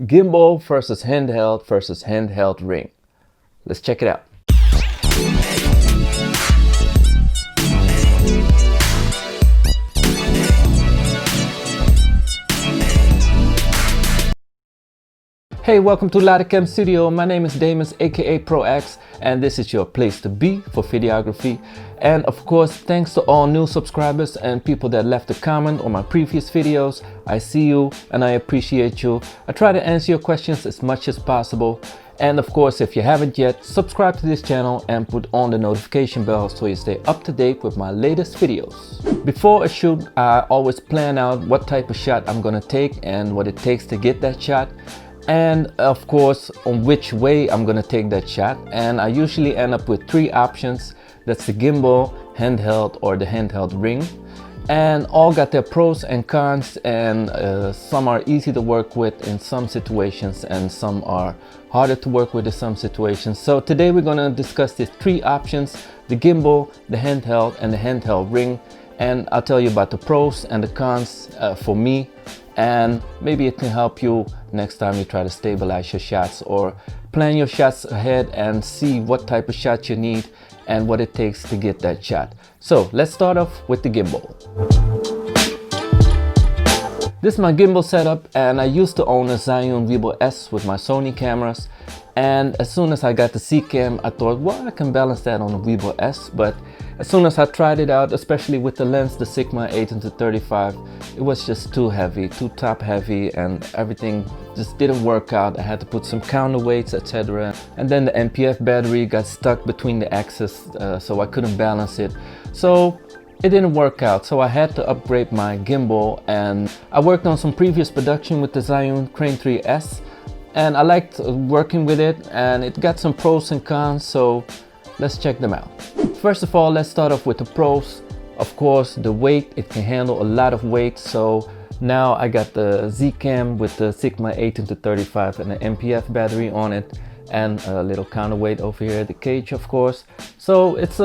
Gimbal versus handheld ring. Let's check it out. Hey, welcome to Ladicam Studio. My name is Damus, aka ProX, and this is your place to be for videography. And of course, thanks to all new subscribers and people that left a comment on my previous videos. I see you and I appreciate you. I try to answer your questions as much as possible. And of course, if you haven't yet, subscribe to this channel and put on the notification bell so you stay up to date with my latest videos. Before a shoot, I always plan out what type of shot I'm gonna take and what it takes to get that shot. And of course, on which way I'm gonna take that shot. And I usually end up with three options. That's the gimbal, handheld, or the handheld ring. And all got their pros and cons, and some are easy to work with in some situations and some are harder to work with in some situations. So today we're gonna discuss these three options: the gimbal, the handheld, and the handheld ring. And I'll tell you about the pros and the cons for me, and maybe it can help you next time you try to stabilize your shots or plan your shots ahead and see what type of shot you need and what it takes to get that shot. So let's start off with the gimbal. This is my gimbal setup, and I used to own a Zhiyun Gimbal S with my Sony cameras. And as soon as I got the C-Cam, I thought, well, I can balance that on the Gimbal S. But as soon as I tried it out, especially with the lens, the Sigma 8-35, it was just too heavy, too top heavy, and everything just didn't work out. I had to put some counterweights, etc. And then the NPF battery got stuck between the axes, so I couldn't balance it. So it didn't work out, so I had to upgrade my gimbal, and I worked on some previous production with the Zhiyun Crane 3S. And I liked working with it, and it got some pros and cons, so let's check them out. First of all, let's start off with the pros. Of course, the weight, it can handle a lot of weight. So now I got the Z-Cam with the Sigma 8-35 and the NPF battery on it, and a little counterweight over here, the cage of course. So it's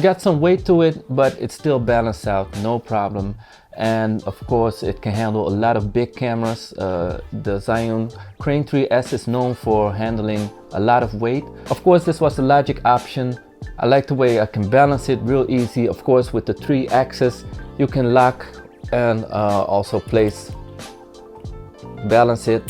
got some weight to it, but it's still balanced out, no problem. And of course it can handle a lot of big cameras. The Zhiyun Crane 3S is known for handling a lot of weight. Of course, this was the logic option. I like the way I can balance it real easy. Of course, with the 3 axis you can lock and also balance it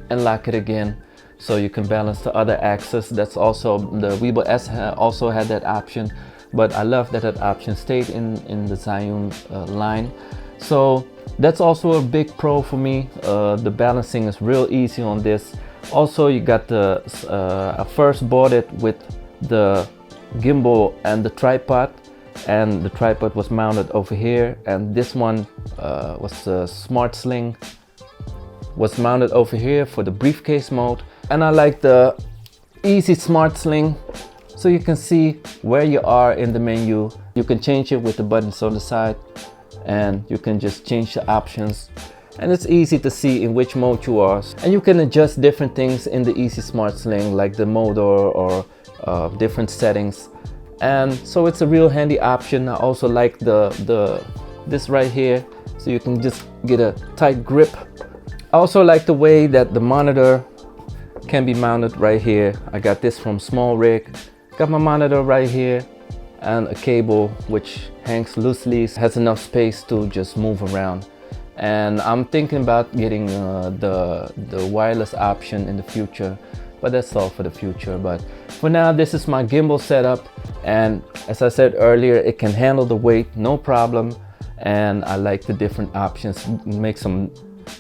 and lock it again, so you can balance the other axis. That's also the Gimbal S also had that option, but I love that that option stayed in the Zhiyun line. So that's also a big pro for me. The balancing is real easy on this. Also, you got the I first bought it with the gimbal and the tripod, and the tripod was mounted over here, and this one was the Smart Sling, was mounted over here for the briefcase mode. And I like the easy Smart Sling, so you can see where you are in the menu. You can change it with the buttons on the side, and you can just change the options, and it's easy to see in which mode you are. And you can adjust different things in the easy Smart Sling, like the motor or different settings. And so it's a real handy option. I also like this right here, so you can just get a tight grip. I also like the way that the monitor can be mounted right here. I got this from Smallrig. Got my monitor right here, and a cable which hangs loosely, has enough space to just move around. And I'm thinking about getting the wireless option in the future, but that's all for the future. But for now, this is my gimbal setup, and as I said earlier, it can handle the weight, no problem. And I like the different options, make some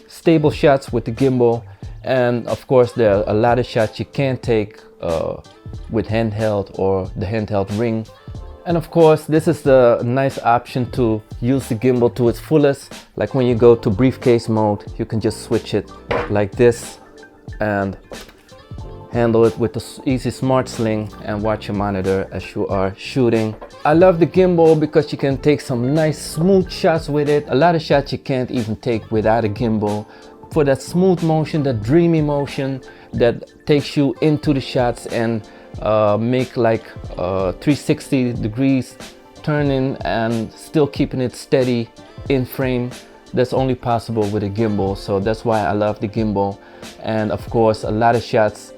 stable shots with the gimbal. And of course, there are a lot of shots you can't take with handheld or the handheld ring. And of course, this is the nice option to use the gimbal to its fullest. Like when you go to briefcase mode, you can just switch it like this and handle it with the easy Smart Sling and watch your monitor as you are shooting. I love the gimbal because you can take some nice smooth shots with it. A lot of shots you can't even take without a gimbal. For that smooth motion, that dreamy motion that takes you into the shots and make like 360 degrees turning and still keeping it steady in frame. that's only possible with a gimbal. So that's why I love the gimbal. And of course, a lot of shots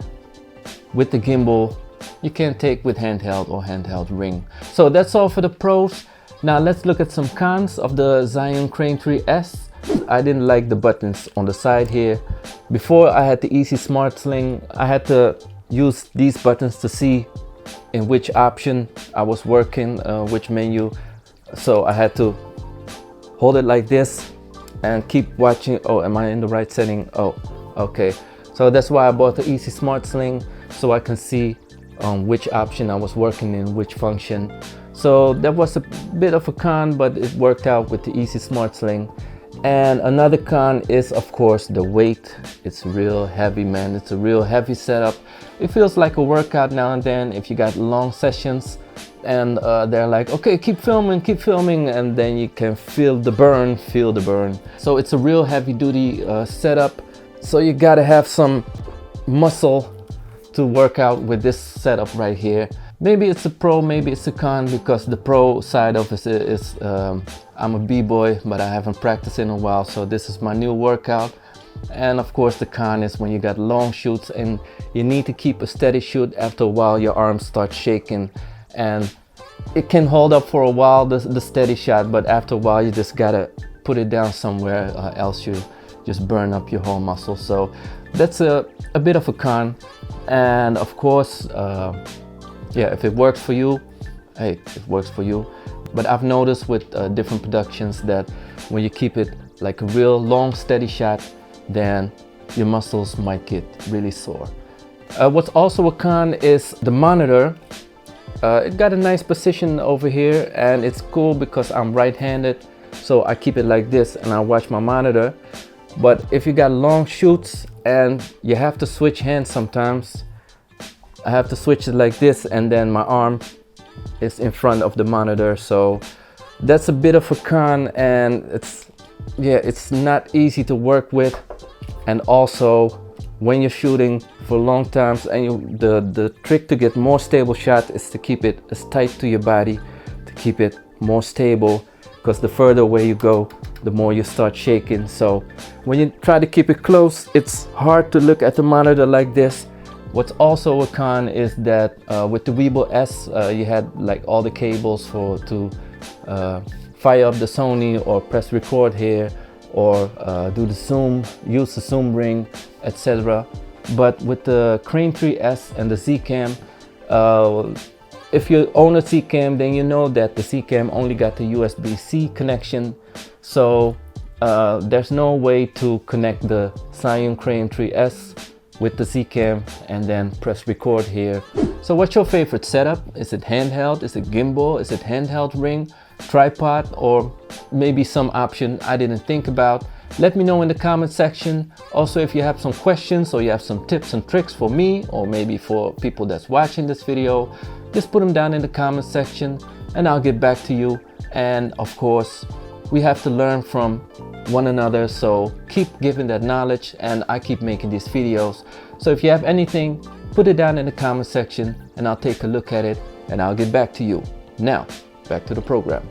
with the gimbal you can't take with handheld or handheld ring. So that's all for the pros. Now let's look at some cons of the Zhiyun Crane 3S. I didn't like the buttons on the side here. Before I had the Easy Smart Sling, I had to use these buttons to see in which option I was working, which menu. So I had to hold it like this and keep watching. Oh, am I in the right setting? Oh, okay. So that's why I bought the Easy Smart Sling, so I can see which option I was working in, which function. So that was a bit of a con, but it worked out with the Easy Smart Sling. And another con is, of course, the weight. It's real heavy, man. It's a real heavy setup. It feels like a workout now and then if you got long sessions and they're like, okay, keep filming, and then you can feel the burn. So it's a real heavy duty setup. So you gotta have some muscle to work out with this setup right here. Maybe it's a pro, maybe it's a con, because the pro side of it is I'm a b-boy, but I haven't practiced in a while, so this is my new workout. And of course the con is when you got long shoots and you need to keep a steady shoot. After a while your arms start shaking, and it can hold up for a while, the steady shot, but after a while you just gotta put it down somewhere, else you just burn up your whole muscle. So that's a bit of a con. And of course, yeah, if it works for you, hey, it works for you. But I've noticed with different productions that when you keep it like a real long steady shot, then your muscles might get really sore. What's also a con is the monitor. It got a nice position over here, and it's cool because I'm right-handed, so I keep it like this and I watch my monitor. But if you got long shoots and you have to switch hands sometimes, I have to switch it like this, and then my arm is in front of the monitor. So that's a bit of a con, and it's not easy to work with. And also when you're shooting for long times, and the trick to get more stable shot is to keep it as tight to your body, to keep it more stable, because the further away you go, the more you start shaking. So when you try to keep it close, it's hard to look at the monitor like this. What's also a con is that with the Weebill S, you had like all the cables to fire up the Sony or press record here, or do the zoom, use the zoom ring, etc. But with the Crane 3S and the Z-Cam, if you own a Z-Cam, then you know that the Z-Cam only got the USB-C connection. So there's no way to connect the Zhiyun Crane 3S with the Z-Cam and then press record here. So what's your favorite setup? Is it handheld? Is it gimbal? Is it handheld ring, tripod, or maybe some option I didn't think about? Let me know in the comment section. Also, if you have some questions or you have some tips and tricks for me, or maybe for people that's watching this video, just put them down in the comment section and I'll get back to you. And of course, we have to learn from one another, so keep giving that knowledge and I keep making these videos. So if you have anything, put it down in the comment section and I'll take a look at it and I'll get back to you. Now, back to the program.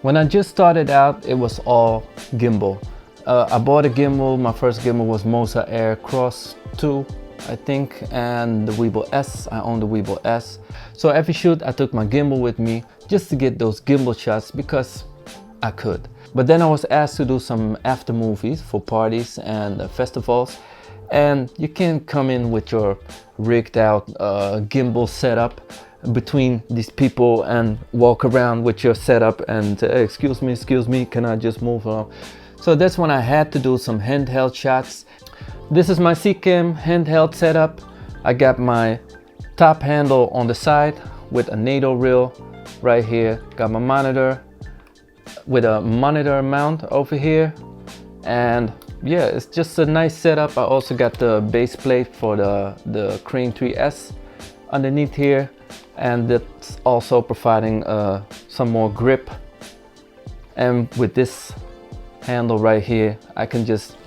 When I just started out, it was all gimbal. I bought a gimbal. My first gimbal was Moza Air Cross 2, I think, and the Weebill S. I own the Weebill S. So every shoot I took my gimbal with me just to get those gimbal shots because I could. But then I was asked to do some after movies for parties and festivals, and you can't come in with your rigged out gimbal setup between these people and walk around with your setup and excuse me, can I just move on? So that's when I had to do some handheld shots. This is my Z-Cam handheld setup. I got my top handle on the side with a NATO reel right here. Got my monitor with a monitor mount over here, and yeah, it's just a nice setup. I also got the base plate for the Crane 3S underneath here, and that's also providing some more grip. And with this handle right here, I can just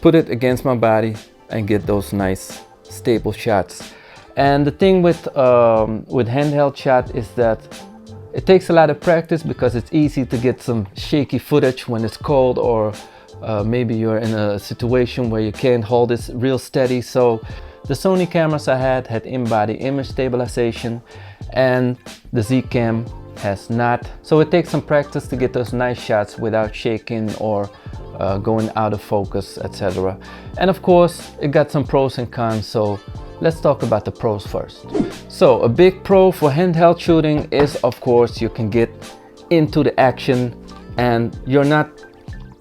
put it against my body and get those nice stable shots. And the thing with handheld shot is that It takes a lot of practice because it's easy to get some shaky footage when it's cold, or maybe you're in a situation where you can't hold it real steady. So the Sony cameras I had in-body image stabilization, and the Z-Cam has not. So it takes some practice to get those nice shots without shaking or going out of focus, etc. And of course, it got some pros and cons, so let's talk about the pros first. So a big pro for handheld shooting is, of course, you can get into the action and you're not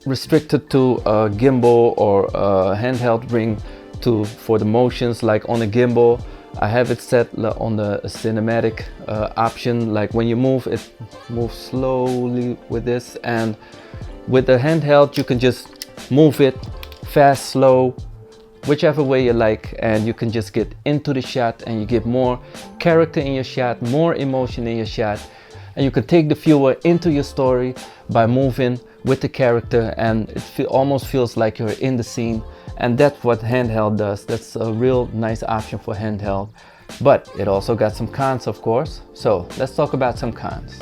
restricted to a gimbal or a handheld ring for the motions. Like on a gimbal, I have it set on the cinematic option. Like when you move, it moves slowly with this, and with the handheld you can just move it fast, slow, whichever way you like, and you can just get into the shot and you get more character in your shot, more emotion in your shot, and you can take the viewer into your story by moving with the character, and it almost feels like you're in the scene. And that's what handheld does. That's a real nice option for handheld, but it also got some cons, of course. So let's talk about some cons.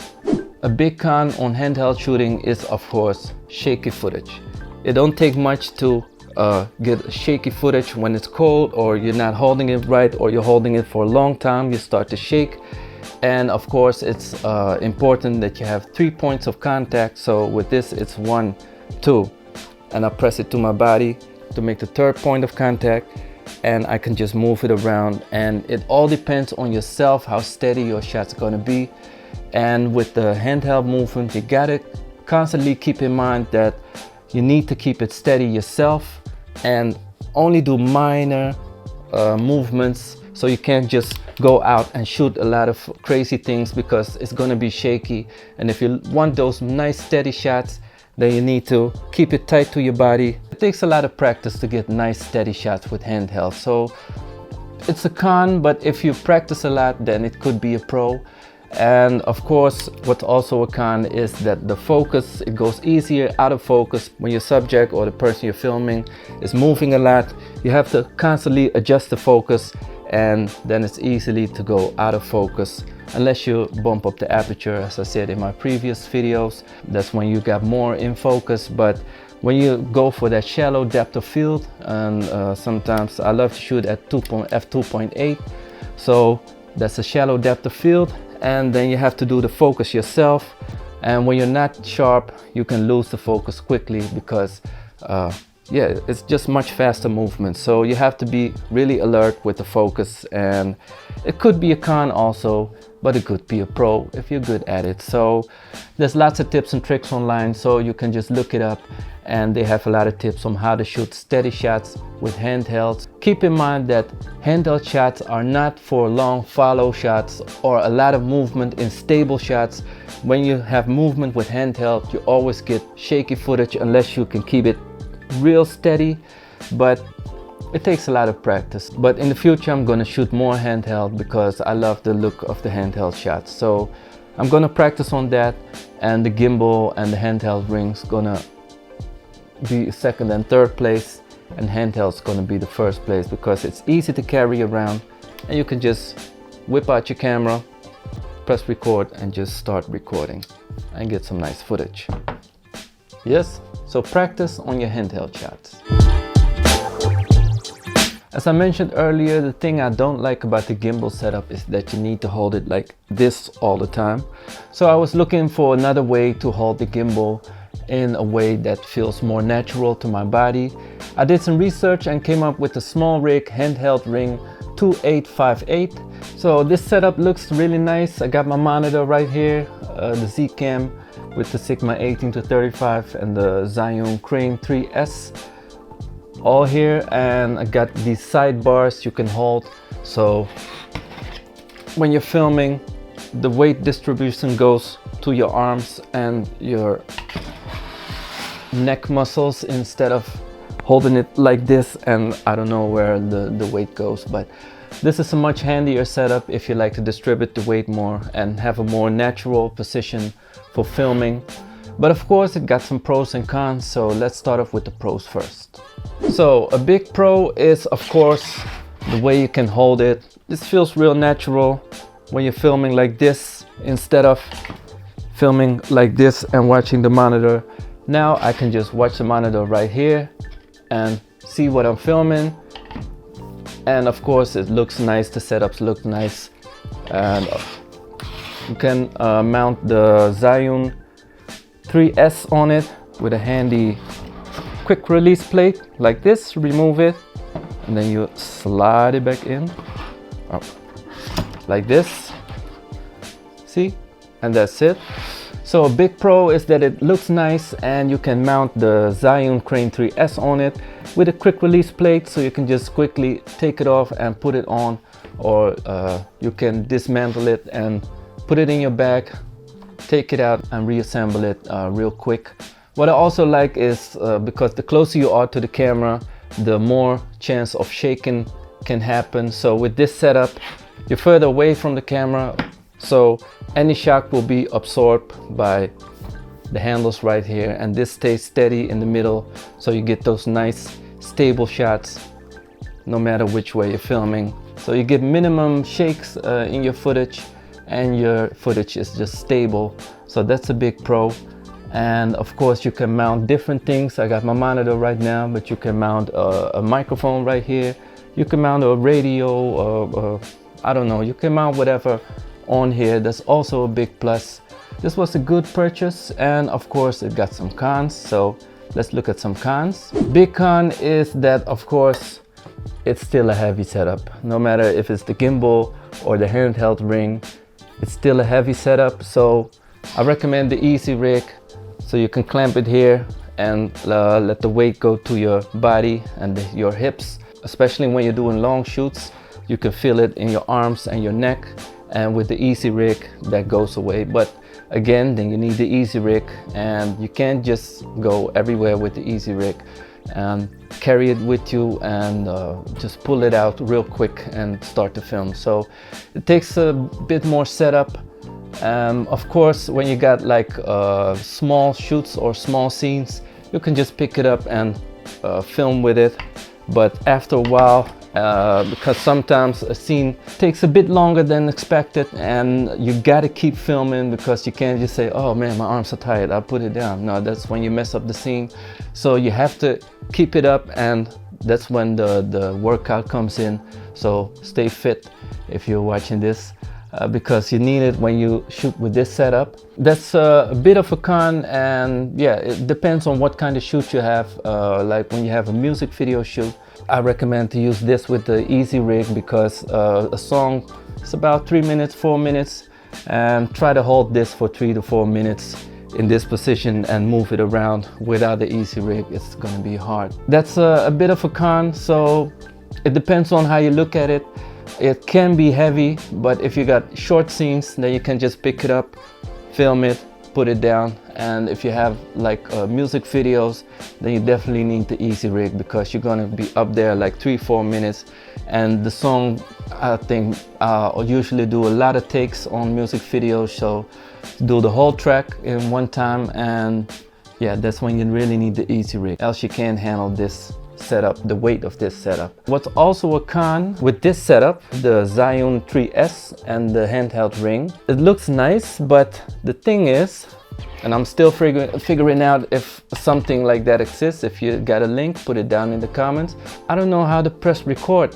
A big con on handheld shooting is, of course, shaky footage. It don't take much to get shaky footage when it's cold, or you're not holding it right, or you're holding it for a long time, you start to shake. And of course, it's important that you have 3 points of contact. So with this, it's 1, 2, and I press it to my body to make the 3rd point of contact, and I can just move it around. And it all depends on yourself how steady your shot's gonna be. And with the handheld movement, you gotta constantly keep in mind that you need to keep it steady yourself and only do minor movements. So you can't just go out and shoot a lot of crazy things because it's gonna be shaky. And if you want those nice steady shots, then you need to keep it tight to your body. It takes a lot of practice to get nice steady shots with handheld. So it's a con, but if you practice a lot, then it could be a pro. And of course, what's also a con is that the focus, it goes easier out of focus when your subject or the person you're filming is moving a lot. You have to constantly adjust the focus, and then it's easily to go out of focus unless you bump up the aperture. As I said in my previous videos, that's when you got more in focus. But when you go for that shallow depth of field, and sometimes I love to shoot at f2.8, so that's a shallow depth of field, and then you have to do the focus yourself. And when you're not sharp, you can lose the focus quickly because yeah, it's just much faster movement. So you have to be really alert with the focus, and it could be a con also, but it could be a pro if you're good at it. So there's lots of tips and tricks online, so you can just look it up, and they have a lot of tips on how to shoot steady shots with handhelds. Keep in mind that handheld shots are not for long follow shots or a lot of movement in stable shots. When you have movement with handheld, you always get shaky footage unless you can keep it real steady, but it takes a lot of practice. But in the future, I'm gonna shoot more handheld because I love the look of the handheld shots. So I'm gonna practice on that, and the gimbal and the handheld rings gonna be 2nd and 3rd place, and handheld's gonna be the 1st place because it's easy to carry around, and you can just whip out your camera, press record, and just start recording and get some nice footage. Yes, so practice on your handheld shots. As I mentioned earlier, the thing I don't like about the gimbal setup is that you need to hold it like this all the time. So I was looking for another way to hold the gimbal in a way that feels more natural to my body. I did some research and came up with the Smallrig Handheld Ring 2858. So this setup looks really nice. I got my monitor right here, the Z-Cam with the Sigma 18-35 and the Zhiyun Crane 3S all here, and I got these sidebars you can hold. So when you're filming, the weight distribution goes to your arms and your neck muscles instead of holding it like this, and I don't know where the weight goes. But this is a much handier setup if you like to distribute the weight more and have a more natural position for filming. But of course, it got some pros and cons, so let's start off with the pros first. So a big pro is, of course, the way you can hold it. This feels real natural when you're filming like this, instead of filming like this and watching the monitor. Now I can just watch the monitor right here and see what I'm filming. And of course it looks nice, the setups look nice. And you can mount the Zhiyun 3S on it with a handy quick release plate like this. Remove it and then you slide it back in like this. See? And that's it. So a big pro is that it looks nice, and you can mount the Zhiyun Crane 3S on it with a quick release plate, so you can just quickly take it off and put it on, or you can dismantle it and put it in your bag, take it out and reassemble it real quick. What I also like is because the closer you are to the camera, the more chance of shaking can happen. So with this setup, you're further away from the camera, so any shock will be absorbed by the handles right here, and this stays steady in the middle, so you get those nice stable shots no matter which way you're filming. So you get minimum shakes in your footage, and your footage is just stable. So that's a big pro. And of course you can mount different things. I got my monitor right now, but you can mount a microphone right here. You can mount a radio, I don't know, you can mount whatever on here. That's also a big plus. This was a good purchase, and of course it got some cons, so let's look at some cons. Big con is that of course it's still a heavy setup. No matter if it's the gimbal or the handheld ring, it's still a heavy setup. So I recommend the easy rig, so you can clamp it here and let the weight go to your body and your hips. Especially when you're doing long shoots, you can feel it in your arms and your neck. And with the easy rig, that goes away. But again, then you need the easy rig, and you can't just go everywhere with the easy rig. And carry it with you and just pull it out real quick and start to film. So it takes a bit more setup. Of course, when you got like small shoots or small scenes, you can just pick it up and film with it. But after a while, because sometimes a scene takes a bit longer than expected, and you gotta keep filming, because you can't just say, oh man, my arms are tired, I'll put it down. No, that's when you mess up the scene. So you have to keep it up, and that's when the workout comes in. So stay fit if you're watching this, because you need it when you shoot with this setup. That's a bit of a con, and yeah, it depends on what kind of shoot you have. Like when you have a music video shoot, I recommend to use this with the easy rig, because a song is about 3 minutes, 4 minutes, and try to hold this for 3 to 4 minutes in this position and move it around. Without the easy rig, it's going to be hard. That's a bit of a con, so it depends on how you look at it. It can be heavy, but if you got short scenes, then you can just pick it up, film it, put it down. And if you have like music videos, then you definitely need the easy rig, because you're gonna be up there like 3-4 minutes. And the song, I think I'll usually do a lot of takes on music videos, so do the whole track in one time. And yeah, that's when you really need the easy rig, else you can't handle this setup, the weight of this setup. What's also a con with this setup, the Zhiyun 3S and the handheld ring, it looks nice, but the thing is, and I'm still figuring out if something like that exists. If you got a link, put it down in the comments. I don't know how to press record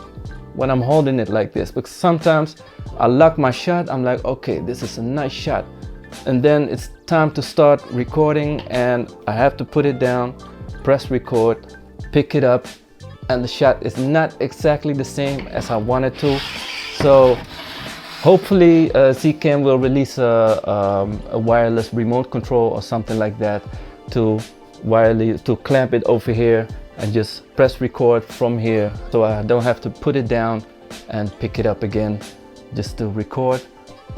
when I'm holding it like this, because sometimes I lock my shot, I'm like, okay, this is a nice shot, and then it's time to start recording, and I have to put it down, press record, pick it up, and the shot is not exactly the same as I wanted to. So hopefully Zcam will release a wireless remote control or something like that to clamp it over here and just press record from here, so I don't have to put it down and pick it up again just to record.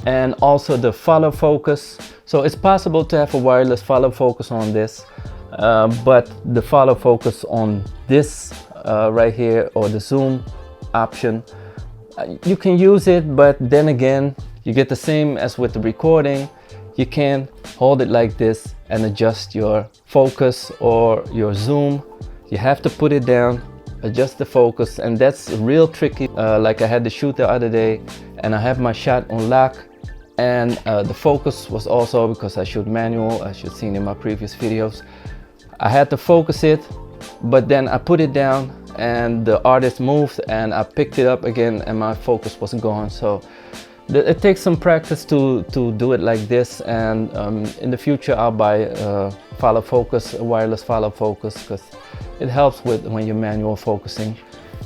And also the follow focus. So it's possible to have a wireless follow focus on this, but the follow focus on this right here, or the zoom option, you can use it, but then again, you get the same as with the recording. You can't hold it like this and adjust your focus or your zoom. You have to put it down, adjust the focus, and that's real tricky. Like I had to shoot the other day, and I have my shot on lock, And the focus was also, because I shoot manual, as you've seen in my previous videos, I had to focus it, but then I put it down and the artist moved and I picked it up again and my focus was gone. So it takes some practice to do it like this, and in the future I'll buy follow focus, a wireless follow focus, because it helps with when you're manual focusing.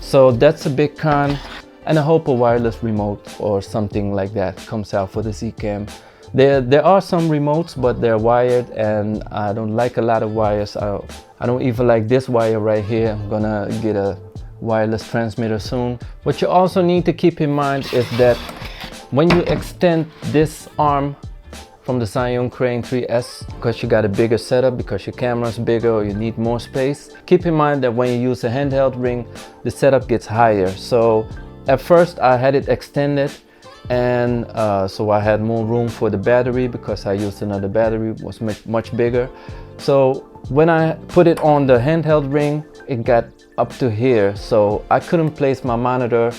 So that's a big con, and I hope a wireless remote or something like that comes out for the Z-Cam. There are some remotes, but they're wired and I don't like a lot of wires. I don't even like this wire right here. I'm gonna get a wireless transmitter soon. What you also need to keep in mind is that when you extend this arm from the Zhiyun Crane 3S, because you got a bigger setup, because your camera's bigger or you need more space, keep in mind that when you use a handheld ring, the setup gets higher. So at first I had it extended, and so I had more room for the battery because I used another battery, was much bigger. So when I put it on the handheld ring, it got up to here, so I couldn't place my monitor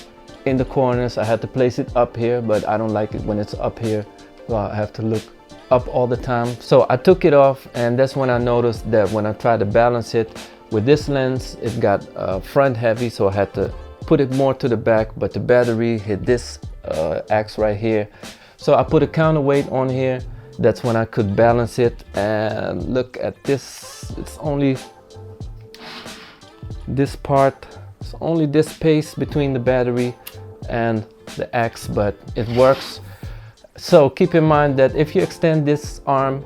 in the corners. I had to place it up here, but I don't like it when it's up here, so I have to look up all the time. So I took it off, and that's when I noticed that when I tried to balance it with this lens, it got front heavy, so I had to put it more to the back, but the battery hit this axe right here. So I put a counterweight on here. That's when I could balance it, and look at this, it's only this part, it's only this space between the battery and the axe, but it works. So keep in mind that if you extend this arm,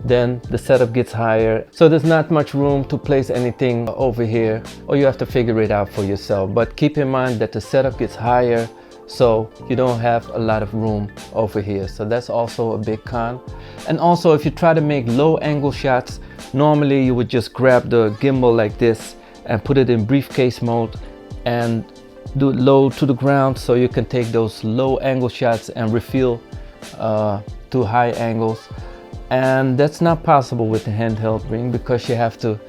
then the setup gets higher, so there's not much room to place anything over here, or you have to figure it out for yourself. But keep in mind that the setup gets higher, so you don't have a lot of room over here. So that's also a big con. And also, if you try to make low angle shots, normally you would just grab the gimbal like this and put it in briefcase mode and do it low to the ground, so you can take those low angle shots and refill to high angles. And that's not possible with the handheld ring, because you have to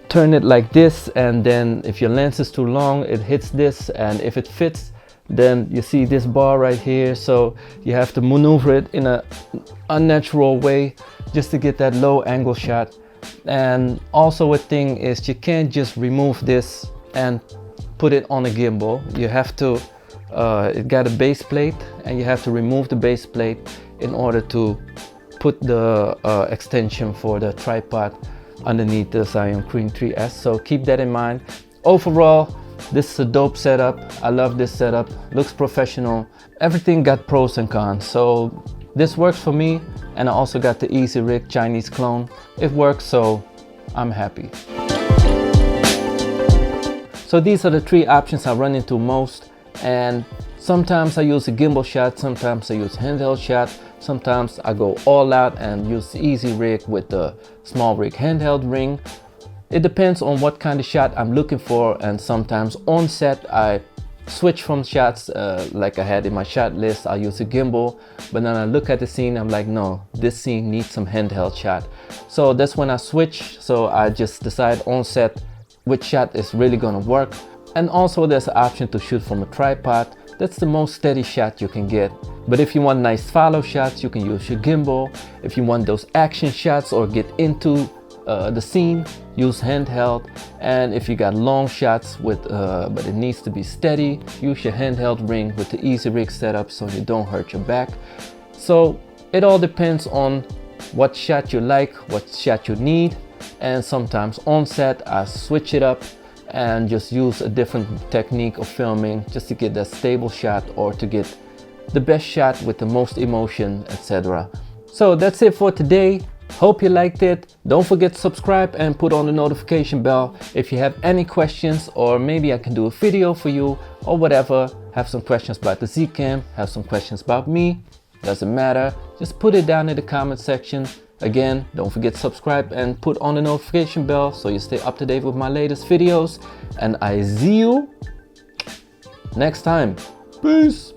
turn it like this, and then if your lens is too long, it hits this, and if it fits, then you see this bar right here, so you have to maneuver it in an unnatural way just to get that low angle shot. And also a thing is, you can't just remove this and put it on a gimbal. You have to it got a base plate, and you have to remove the base plate in order to put the extension for the tripod underneath the Zhiyun Crane 3S. So keep that in mind. Overall, this is a dope setup. I love this setup. Looks professional. Everything got pros and cons. So this works for me, and I also got the Easy Rig Chinese clone. It works, so I'm happy. So these are the three options I run into most, and sometimes I use a gimbal shot, sometimes I use handheld shot, sometimes I go all out and use the Easy Rig with the Smallrig Handheld ring. It depends on what kind of shot I'm looking for, and sometimes on set I switch from shots like I had in my shot list. I'll use a gimbal, but then I look at the scene, I'm like, no, this scene needs some handheld shot. So that's when I switch. So I just decide on set which shot is really gonna work. And also there's an option to shoot from a tripod. That's the most steady shot you can get. But if you want nice follow shots, you can use your gimbal. If you want those action shots or get into the scene, use handheld. And if you got long shots with but it needs to be steady, use your handheld ring with the Easy Rig setup so you don't hurt your back. So it all depends on what shot you like, what shot you need. And sometimes on set I switch it up and just use a different technique of filming just to get that stable shot or to get the best shot with the most emotion, etc. So that's it for today. Hope you liked it. Don't forget to subscribe and put on the notification bell if you have any questions, or maybe I can do a video for you or whatever. Have some questions about the Z-Cam, have some questions about me, doesn't matter. Just put it down in the comment section. Again, don't forget to subscribe and put on the notification bell so you stay up to date with my latest videos. And I see you next time. Peace.